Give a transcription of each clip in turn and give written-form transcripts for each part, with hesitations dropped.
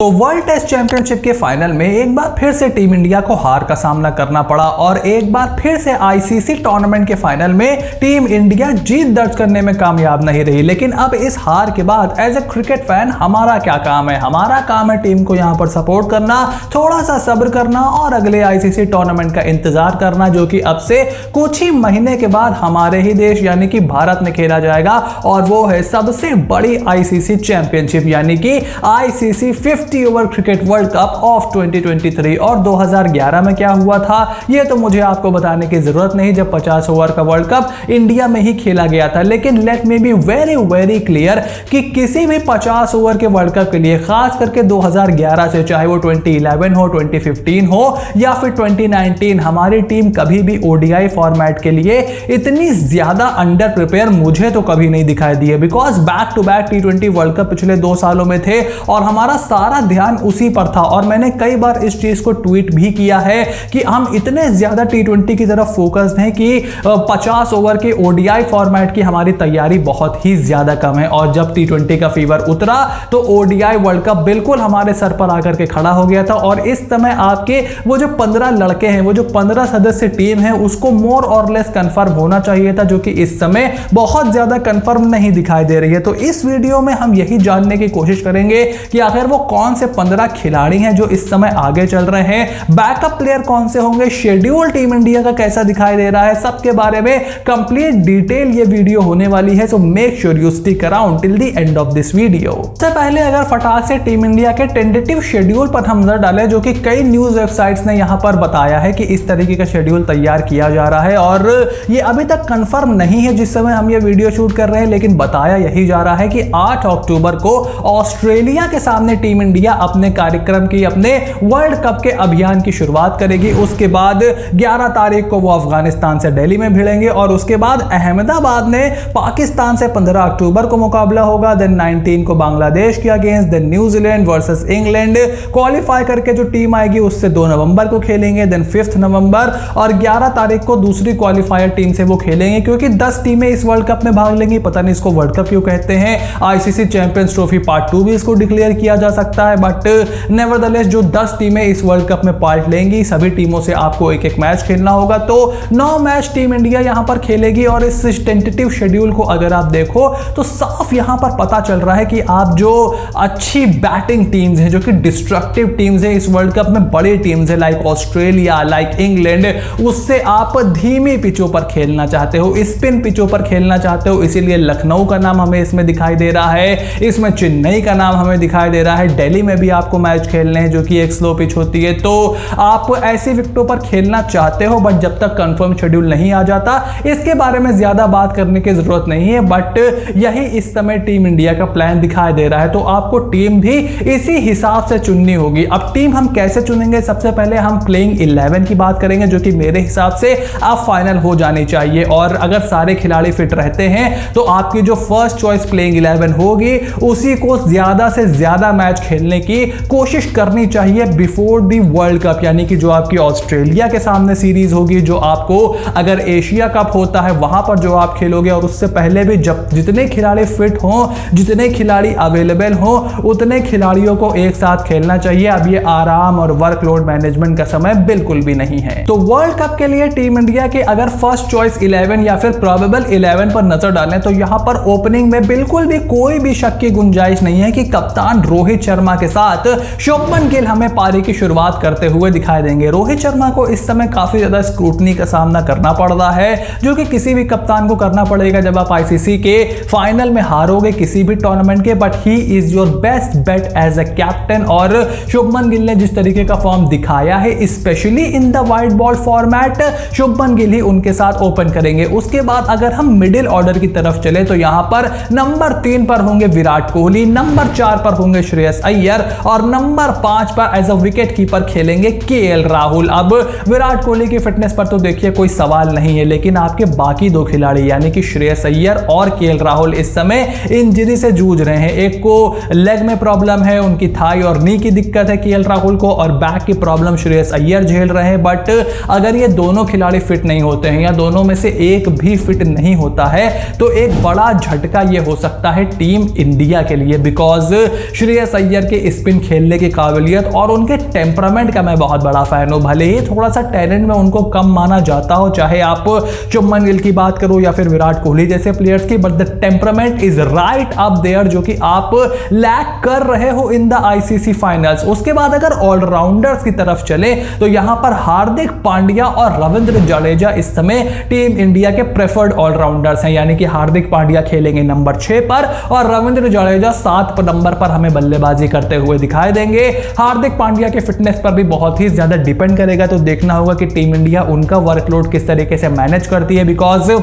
तो world test championship के final में एक बार फिर से टीम इंडिया को हार का सामना करना पड़ा और एक बार फिर से आईसीसी टूर्नामेंट के फाइनल में टीम इंडिया जीत दर्ज करने में कामयाब नहीं रही। लेकिन अब इस हार के बाद एज ए क्रिकेट फैन हमारा क्या काम है? हमारा काम है टीम को यहां पर सपोर्ट करना, थोड़ा सा सब्र करना और अगले आईसीसी टूर्नामेंट का इंतजार करना, जो कि अब से कुछ ही महीने के बाद हमारे ही देश यानी कि भारत में खेला जाएगा। और वो है सबसे बड़ी आईसीसी चैंपियनशिप यानी कि ICC 50 over cricket world cup of 2023। और 2011 में क्या हुआ था ये तो मुझे आपको बताने की जरूरत नहीं, जब 50 ओवर का वर्ल्ड कप इंडिया में ही खेला गया था। लेकिन let me be very very clear कि किसी भी 50 ओवर के वर्ल्ड कप के लिए, खास करके 2011 से, चाहे वो 2011 हो, 2015 हो या फिर 2019, हमारी टीम कभी भी ओडीआई फॉर्मेट के लिए इतनी ज्यादा अंडर प्रिपेयर मुझे तो कभी नहीं दिखाई दी है। Because back to back T20 world cup पिछले 2 सालों में थे और हमारा सारा ध्यान उसी पर था। और मैंने कई बार इस चीज को ट्वीट भी किया है कि हम इतने ज्यादा T20 की तरफ फोकस्ड हैं कि 50 ओवर के ओडीआई फॉर्मेट की हमारी तैयारी बहुत ही ज्यादा कम है। और जब T20 का फीवर उतरा तो ओडीआई वर्ल्ड कप बिल्कुल हमारे सर पर आकर के खड़ा हो गया था। और इस समय आपके वो जो 15 लड़के हैं, वो जो 15 सदस्य टीम है, उसको मोर और लेस कंफर्म होना चाहिए था, जो कि इस समय बहुत ज्यादा कंफर्म नहीं दिखाई दे रही है। तो इस वीडियो में हम यही जानने की कोशिश करेंगे कि आखिर वो कौन से 15 खिलाड़ी हैं जो इस समय आगे चल रहे हैं, बैकअप प्लेयर कौन से होंगे, शेड्यूल टीम इंडिया का कैसा दिखाई दे रहा है, सबके बारे में कंप्लीट डिटेल ये वीडियो होने वाली है। So make sure you stick around till the end of this video. सबसे पहले अगर फटाक से टीम इंडिया के टेंटेटिव शेड्यूल पर हम नजर डालें, जो कि कई न्यूज वेबसाइट्स ने यहां पर बताया है कि इस तरीके का शेड्यूल तैयार किया जा रहा है। और ये अभी तक कंफर्म नहीं है जिस समय हम ये वीडियो शूट कर रहे हैं, लेकिन बताया यही जा रहा है कि 8 अक्टूबर को ऑस्ट्रेलिया के सामने टीम इंडिया अपने कार्यक्रम की, अपने वर्ल्ड कप के अभियान की शुरुआत करेगी। उसके बाद 11 तारीख को वो अफगानिस्तान से दिल्ली में भिड़ेंगे और उसके बाद अहमदाबाद में पाकिस्तान से 15 अक्टूबर को मुकाबला होगा। देन 19 को बांग्लादेश के against, then New Zealand versus England qualify करके जो टीम आएगी उससे 2 नवंबर को खेलेंगे। देन 5 नवंबर और 11 तारीख को दूसरी क्वालिफायर टीम से वो खेलेंगे, क्योंकि 10 टीमें इस वर्ल्ड कप में भाग लेंगी। पता नहीं इसको वर्ल्ड कप क्यों कहते हैं, आईसीसी चैंपियंस ट्रॉफी पार्ट 2 भी इसको डिक्लेयर किया जा सकता है। बट नेवरदलेस जो 10 टीमें इस वर्ल्ड कप में पार्ट लेंगी, सभी टीमों से आपको एक एक मैच खेलना होगा। तो 9 मैच टीम इंडिया यहां पर खेलेगी। और इस टेंटेटिव शेड्यूल को अगर आप देखो तो साफ यहां पर पता चल रहा है कि आप जो अच्छी बैटिंग टीम्स हैं, जो कि डिस्ट्रक्टिव टीम्स हैं इस वर्ल्ड कप में, बड़ी टीम्स हैं लाइक ऑस्ट्रेलिया, लाइक इंग्लैंड, उससे आप धीमी पिचों पर खेलना चाहते हो, स्पिन पिचों पर खेलना चाहते हो। इसीलिए लखनऊ का नाम हमें इसमें दिखाई दे रहा है, इसमें चेन्नई का नाम हमें दिखाई दे रहा है, दिल्ली में भी आपको मैच खेलने हैं जो कि एक स्लो पिच होती है। तो आप ऐसी विकेटों पर खेलना चाहते हो, बट जब तक कंफर्म शेड्यूल नहीं आ जाता इसके बारे में ज्यादा बात करने की जरूरत नहीं है। बट यही इस समय टीम इंडिया का प्लान दिखाई दे रहा है। तो आपको टीम भी इसी हिसाब से चुननी होगी। अब टीम हम कैसे चुनेंगे? सबसे पहले हम प्लेइंग 11 की बात करेंगे, जो कि मेरे हिसाब से अब फाइनल हो जानी चाहिए। और अगर सारे खिलाड़ी फिट रहते हैं तो आपकी जो फर्स्ट चॉइस प्लेइंग 11 होगी उसी को ज्यादा से ज्यादा मैच खेलने की कोशिश करनी चाहिए बिफोर दी वर्ल्ड कप। यानी कि जो आपकी ऑस्ट्रेलिया के सामने सीरीज होगी, जो आपको अगर एशिया कप होता है वहां पर जो आप खेलोगे, और उससे पहले भी जब जितने खिलाड़ी फिट हों, जितने खिलाड़ी अवेलेबल हों, उतने खिलाड़ियों को एक साथ खेलना चाहिए। अब ये आराम और वर्कलोड मैनेजमेंट का समय बिल्कुल भी नहीं है। तो वर्ल्ड कप के लिए टीम इंडिया के अगर फर्स्ट चॉइस 11 या फिर प्रोबेबल 11 पर नजर डालें तो यहां पर ओपनिंग में बिल्कुल भी कोई भी शक की गुंजाइश नहीं है कि कप्तान रोहित शर्मा के साथ शुभमन गिल हमें पारी की शुरुआत करते हुए दिखाई देंगे। रोहित शर्मा को इस समय काफी ज्यादा स्क्रूटनी का सामना करना पड़ रहा है, जो कि किसी भी कप्तान को करना पड़ेगा जब आप आईसीसी के फाइनल में हारोगे किसी भी टूर्नामेंट के। But he is your best bet as a captain. और शुभमन गिल ने जिस तरीके का फॉर्म दिखाया है, specially in the white ball format, Shubman Gill ही उनके साथ ओपन करेंगे। उसके बाद अगर हम मिडिल ऑर्डर की तरफ चले तो यहां पर नंबर 3 पर होंगे विराट कोहली, नंबर 4 पर होंगे श्रेयस अय्यर और नंबर 5 पर एज अ विकेट कीपर खेलेंगे केएल राहुल। अब विराट कोहली की फिटनेस पर तो देखिए कोई सवाल नहीं है, लेकिन आपके बाकी 2 खिलाड़ी यानी कि श्रेयस अय्यर और केएल राहुल इस समय इंजरी से जूझ रहे हैं। एक को लेग में प्रॉब्लम है, उनकी थाई और नी की दिक्कत है केएल राहुल को, और बैक की प्रॉब्लम श्रेयस अय्यर झेल रहे हैं। बट अगर ये दोनों खिलाड़ी फिट नहीं होते हैं या दोनों में से एक भी फिट नहीं होता है तो एक बड़ा झटका ये हो सकता है टीम इंडिया के लिए। बिकॉज श्रेयस अय्यर के स्पिन खेलने की काबिलियत और उनके टेम्परामेंट का मैं बहुत बड़ा फैन हूं। भले ही थोड़ा सा टैलेंट में उनको कम माना जाता हो, चाहे आप शुभमन गिल की बात करो या फिर विराट कोहली जैसे प्लेयर्स की, but the temperament is right up there, जो कि आप लैक कर रहे हो इन द आईसीसी फाइनल्स। उसके बाद अगर ऑलराउंडर्स की तरफ चले तो यहां पर हार्दिक पांड्या और रविंद्र जडेजा इस समय टीम इंडिया के प्रेफर्ड ऑलराउंडर्स हैं, यानी कि हार्दिक पांड्या खेलेंगे नंबर 6 पर और रविंद्र जडेजा 7 नंबर पर हमें बल्लेबाजी करते हुए दिखाई देंगे। हार्दिक पांड्या के फिटनेस पर भी बहुत ही ज्यादा डिपेंड करेगा, तो देखना होगा कि टीम इंडिया उनका वर्कलोड किस तरीके से मैनेज करती है। बिकॉज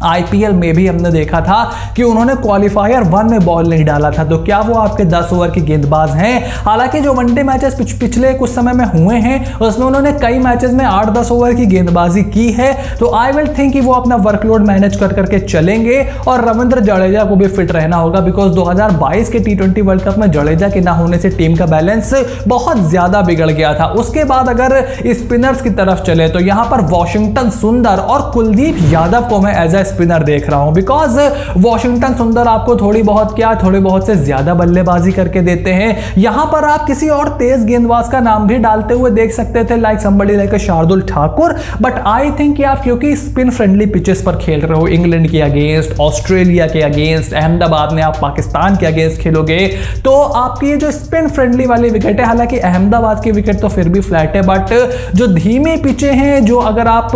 आईपीएल में भी हमने देखा था कि उन्होंने क्वालिफायर 1 में बॉल नहीं डाला था, तो क्या वो आपके 10 ओवर के गेंदबाज हैं? हालांकि जो वनडे मैचेस पिछले कुछ समय में हुए हैं उसमें उन्होंने कई मैचेस में 8-10 ओवर की गेंदबाजी की है, तो आई विल थिंक कि वो अपना वर्कलोड मैनेज कर करके चलेंगे। और रविंद्र जडेजा को भी फिट रहना होगा, बिकॉज 2022 के T20 वर्ल्ड कप में जडेजा के ना होने से टीम का बैलेंस बहुत ज्यादा बिगड़ गया था। उसके बाद अगर स्पिनर्स की तरफ चले तो यहां पर वॉशिंगटन सुंदर और कुलदीप यादव को मैं एज ए स्पिनर देख रहा हूं, बिकॉज वॉशिंगटन सुंदर आपको थोड़ी बहुत से ज्यादा बल्लेबाजी करके देते हैं। यहां पर आप किसी और तेज गेंदबाज का नाम भी डालते हुए देख सकते थे, like somebody like Shardul Thakur, but I think कि आप क्योंकि स्पिन फ्रेंडली पिचेस पर खेल रहे हो, इंग्लैंड के अगेंस्ट, ऑस्ट्रेलिया के अगेंस्ट, अहमदाबाद में आप पाकिस्तान के अगेंस्ट खेलोगे, तो आपकी ये जो स्पिन फ्रेंडली वाली विकेट है, हालांकि अहमदाबाद की विकेट तो फिर भी फ्लैट है, बट जो धीमे पिचे हैं, जो अगर आप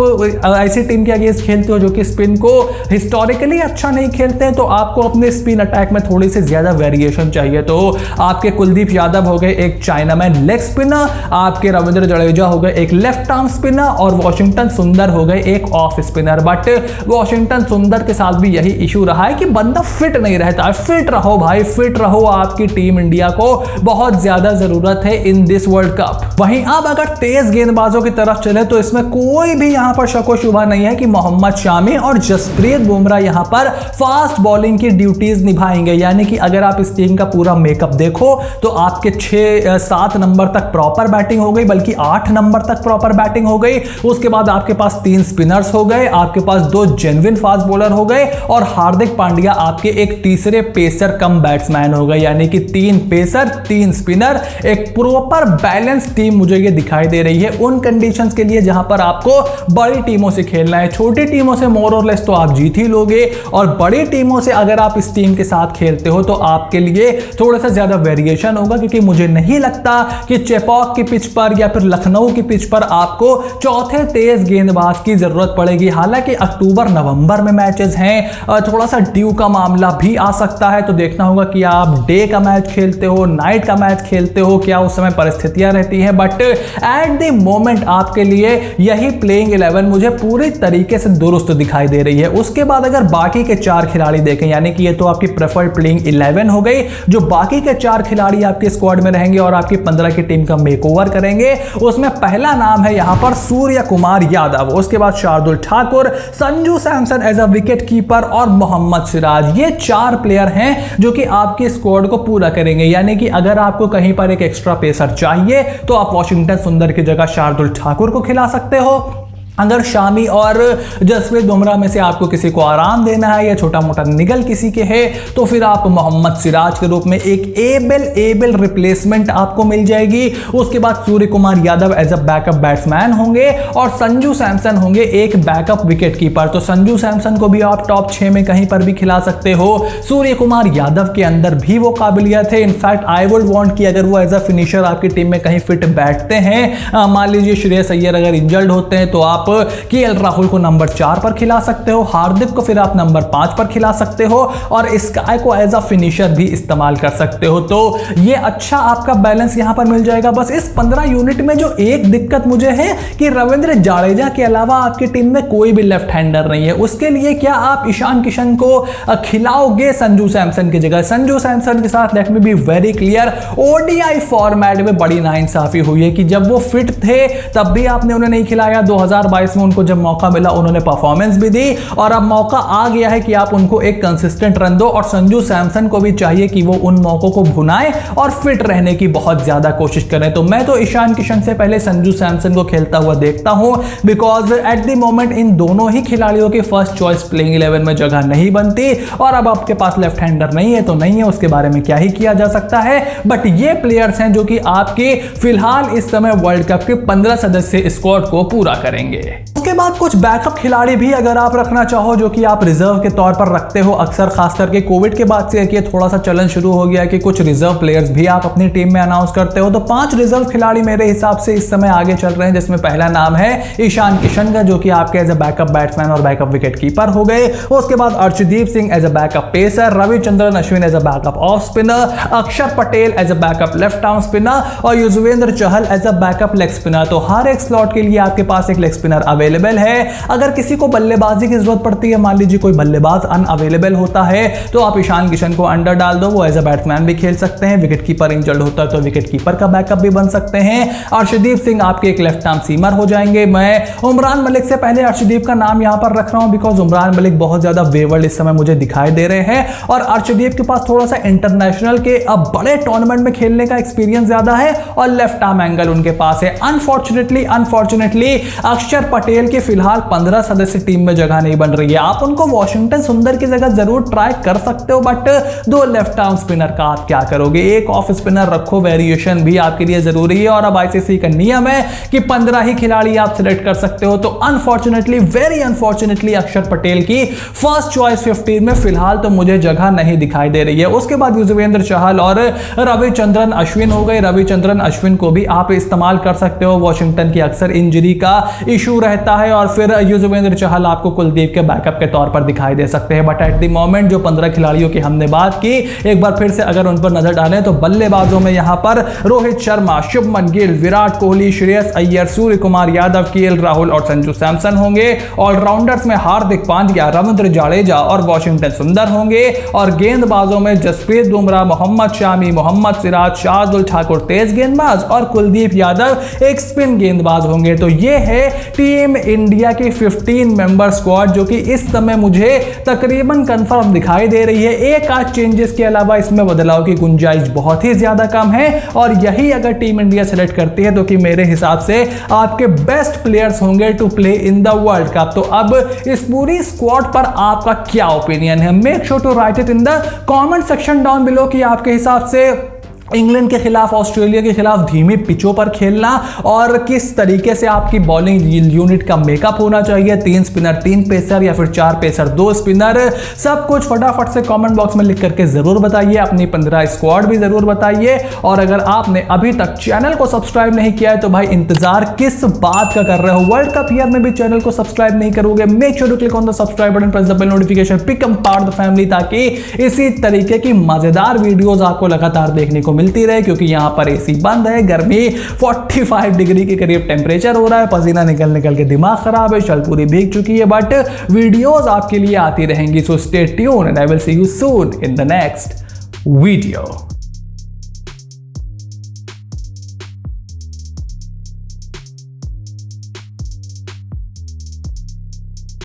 ऐसी टीम के अगेंस्ट खेलते हो जो कि स्पिन को हिस्टोरिकली अच्छा नहीं खेलते हैं, तो आपको अपने स्पिन अटैक में थोड़ी सी ज्यादा वेरिएशन चाहिए। तो आपके कुलदीप यादव हो गए एक चाइनामैन लेग स्पिनर, आपके रविंद्र जडेजा हो गए एक लेफ्ट आर्म स्पिनर और वॉशिंगटन सुंदर हो गए एक ऑफ स्पिनर। बट वॉशिंगटन सुंदर के साथ भी यही इशू रहा है कि बंदा फिट नहीं रहता है। फिट रहो भाई, फिट रहो, आपकी टीम इंडिया को बहुत ज्यादा जरूरत है इन दिस वर्ल्ड कप। वहीं अब अगर तेज गेंदबाजों की तरफ चले तो इसमें कोई भी यहां पर शको शुबा नहीं है कि मोहम्मद शामी और जसप्रीत बुमराह यहां पर फास्ट बॉलिंग की ड्यूटीज निभाएंगे, यानी कि अगर आप इस टीम का पूरा मेकअप देखो तो आपके 6-7 नंबर तक प्रॉपर बैटिंग हो गई, बल्कि 8 नंबर तक प्रॉपर बैटिंग हो गई। उसके बाद आपके पास 3 स्पिनर्स हो गए, आपके पास 2 जेन्युइन फास्ट बॉलर हो गए और हार्दिक पांड्या आपके एक तीसरे पेसर कम बैट्समैन हो गए, यानी कि 3 पेसर 3 स्पिनर, एक प्रॉपर बैलेंस टीम मुझे ये दिखाई दे रही है उन कंडीशंस के लिए जहां पर आपको बड़ी टीमों से खेलना है। छोटी टीमों से मोर और लेस तो आप जीत ही लोगे, और बड़ी टीमों से अगर आप इस टीम के साथ खेलते हो तो आपके लिए थोड़ा सा ज्यादा वेरिएशन होगा, क्योंकि मुझे नहीं लगता कि चेपॉक की पिच पर या फिर लखनऊ की पिच पर आपको चौथे तेज गेंदबाज की जरूरत पड़ेगी। हालांकि अक्टूबर नवंबर में मैचेस हैं, थोड़ा सा ड्यू का मामला भी आ सकता है, तो देखना होगा कि आप डे का मैच खेलते हो, नाइट का मैच खेलते हो, क्या उस समय परिस्थितियां रहती हैं। बट एट द मोमेंट आपके लिए यही प्लेइंग 11 मुझे पूरी तरीके से दुरुस्त दिखाई दे रही है। उसके बाद अगर बाकी के 4 खिलाड़ी देखें, यानी कि ये तो आपकी प्रेफर्ड प्लेइंग 11 हो गई, जो बाकी के 4 खिलाड़ी आपके स्क्वाड में रहेंगे और आपकी 15 की टीम का मेकओवर करेंगे, उसमें पहला नाम है यहां पर सूर्य कुमार यादव, उसके बाद Shardul Thakur, Sanju Samson as a wicket keeper और मोहम्मद सिराज। ये 4 प्लेयर हैं जो कि आपके स्क्वाड को पूरा करेंगे, यानी कि अगर आपको कहीं पर एक एक्स्ट्रा पेसर चाहिए तो आप वॉशिंगटन सुंदर की जगह शार्दुल ठाकुर को खिला सकते हो। अगर शामी और जसप्रीत बुमराह में से आपको किसी को आराम देना है या छोटा मोटा निगल किसी के है, तो फिर आप मोहम्मद सिराज के रूप में एक एबल रिप्लेसमेंट आपको मिल जाएगी। उसके बाद Surya Kumar Yadav as a backup batsman होंगे और संजू सैमसन होंगे एक बैकअप विकेट कीपर। तो संजू सैमसन को भी आप टॉप 6 में कहीं पर भी खिला सकते हो। सूर्य कुमार यादव के अंदर भी वो काबिलियत है, इनफैक्ट आई वुड वांट कि अगर वो एज अ फिनिशर आपकी टीम में कहीं फिट बैठते हैं, मान लीजिए श्रेयस अय्यर अगर इंजर्ड होते हैं तो आप केएल राहुल को नंबर 4 पर खिला सकते हो, हार्दिक को फिर आप नंबर 5 पर खिला सकते हो और स्काई को एज अ फिनिशर भी इस्तेमाल कर सकते हो। तो ये अच्छा आपका बैलेंस यहां पर मिल जाएगा। बस इस 15 यूनिट में जो एक दिक्कत मुझे है कि रविंद्र जडेजा के अलावा आपकी टीम में कोई भी लेफ्ट हैंडर नहीं है। उसके लिए क्या आप ईशान किशन को खिलाओगे संजू सैमसन की जगह? संजू सैमसन के साथ let me be very clear, ODI format में बड़ी नाइंसाफी हुई है कि जब वो फिट थे तब भी आपने उन्हें नहीं खिलाया, 2022 2022 में उनको जब मौका मिला उन्होंने परफॉर्मेंस भी दी और अब मौका आ गया है कि आप उनको एक कंसिस्टेंट रन दो। और संजू सैमसन को भी चाहिए कि वो उन मौकों को भुनाएं और फिट रहने की बहुत ज्यादा कोशिश करें। तो मैं तो ईशान किशन से पहले संजू सैमसन को खेलता हुआ देखता हूं, because at the moment in दोनों ही खिलाड़ियों की फर्स्ट चॉइस प्लेइंग 11 में जगह नहीं बनती। और अब आपके पास लेफ्ट हैंडर नहीं है तो नहीं है, उसके बारे में क्या ही किया जा सकता है। बट ये प्लेयर्स हैं जो कि आपके फिलहाल इस समय वर्ल्ड कप के 15 सदस्य स्क्वाड को पूरा करेंगे। उसके बाद कुछ बैकअप खिलाड़ी भी अगर आप रखना चाहो जो कि आप रिजर्व के तौर पर रखते हो, अक्सर खास करके कोविड के बाद से ये थोड़ा सा चलन शुरू हो गया है कि कुछ रिजर्व प्लेयर्स भी आप अपनी टीम में अनाउंस करते हो। तो 5 रिजर्व खिलाड़ी मेरे हिसाब से इस समय आगे चल रहे हैं, जिसमें पहला नाम है ईशान किशन का, जो कि आपके एज अ बैकअप बैट्समैन और बैकअप विकेट कीपर हो गए। उसके बाद Arshdeep Singh as a backup pacer, Ravichandran Ashwin as a backup off spinner, Akshar Patel as a backup left arm spinner और Yuzvendra Chahal as a backup leg spinner. तो हर एक स्लॉट के लिए आपके पास एक लेग स्पिनर अवेलेबल है। अगर किसी को बल्लेबाजी की जरूरत पड़ती है, मान लीजिए कोई बल्लेबाज अनअवेलेबल होता है, तो आप ईशान किशन को अंडर डाल दो, वो एज अ बैट्समैन भी खेल सकते हैं। विकेट कीपर इंजर्ड होता है तो विकेट कीपर का बैकअप भी बन सकते हैं। अर्शदीप सिंह आपके एक लेफ्ट आर्म सीमर हो जाएंगे। मैं उमरान मलिक से पहले अर्शदीप का नाम यहां पर रख रहा हूं, बिकॉज उमरान मलिक बहुत ज्यादा वेवर्ड इस समय मुझे दिखाई दे रहे हैं और अर्शदीप के पास थोड़ा सा इंटरनेशनल के अब बड़े टूर्नामेंट में खेलने का एक्सपीरियंस ज्यादा है और लेफ्ट आर्म एंगल उनके पास है। अनफॉर्चुनेटली अक्षर पटेल के फिलहाल 15 सदस्य टीम में जगह नहीं बन रही है। आप उनको वॉशिंगटन सुंदर की जगह जरूर ट्राई कर सकते हो, बट 2 लेफ्ट आर्म स्पिनर का आप क्या करोगे? एक ऑफ स्पिनर रखो, वेरिएशन भी आपके लिए जरूरी है। और अब आईसीसी का नियम है कि 15 ही खिलाड़ी आप सिलेक्ट कर सकते हो। तो अनफॉर्चुनेटली, वेरी अनफॉर्चुनेटली अक्षर पटेल की फर्स्ट चॉइस 15 में फिलहाल तो मुझे जगह नहीं दिखाई दे रही है। उसके बाद युजवेंद्र चहल और रविचंद्रन अश्विन हो गए। रविचंद्रन अश्विन को भी आप इस्तेमाल कर सकते हो, वॉशिंगटन की अक्सर इंजरी का इशू रहता है। और फिर युजवेंद्र चहल आपको कुलदीप के बैकअप के तौर पर दिखाई दे सकते हैं। बट एट द मोमेंट जो 15 खिलाड़ियों की हमने बात की, एक बार फिर से अगर उन पर नजर डालें तो बल्लेबाजों में यहां पर रोहित शर्मा, शुभमन गिल, विराट कोहली, श्रेयस अय्यर, सूर्य कुमार यादव, केएल राहुल और संजू सैमसन होंगे। ऑलराउंडर्स में हार्दिक पांड्या, रविंद्र जाडेजा और वॉशिंगटन सुंदर होंगे। और गेंदबाजों में जसप्रीत बुमराह, मोहम्मद शामी, मोहम्मद सिराज, शार्दुल ठाकुर तेज गेंदबाज और कुलदीप यादव एक स्पिन गेंदबाज होंगे। तो ये है टीम इंडिया की 15 मेंबर स्क्वाड, जो कि इस समय मुझे तकरीबन कंफर्म दिखाई दे रही है। एक आध चेंजेस के अलावा इसमें बदलाव की गुंजाइश बहुत ही ज्यादा कम है। और यही अगर टीम इंडिया सेलेक्ट करती है तो कि मेरे हिसाब से आपके बेस्ट प्लेयर्स होंगे to play in the world cup. तो अब इस पूरी स्क्वाड पर आपका क्या ओपिनियन है? Make sure to write it in the comment section down below कि आपके हिसाब से इंग्लैंड के खिलाफ, ऑस्ट्रेलिया के खिलाफ धीमी पिचों पर खेलना और किस तरीके से आपकी बॉलिंग यूनिट का मेकअप होना चाहिए, 3 स्पिनर 3 पेसर या फिर 4 पेसर 2 स्पिनर, सब कुछ फटाफट से कमेंट बॉक्स में लिख करके जरूर बताइए। अपनी 15 स्क्वाड भी जरूर बताइए। और अगर आपने अभी तक चैनल को सब्सक्राइब नहीं किया है तो भाई इंतजार किस बात का कर रहे हो? वर्ल्ड कप ईयर में भी चैनल को सब्सक्राइब नहीं करोगे? Make sure to click on the subscribe button, press the bell notification, become part of the family, ताकि इसी तरीके की मजेदार वीडियोस आपको लगातार देखने को मिलती रहे। क्योंकि यहां पर एसी बंद है, गर्मी 45 डिग्री के करीब टेंपरेचर हो रहा है, पसीना निकल के दिमाग खराब है, शल पूरी भीग चुकी है। बट वीडियोस आपके लिए आती रहेंगी। So stay tuned and I will see you soon in the next video.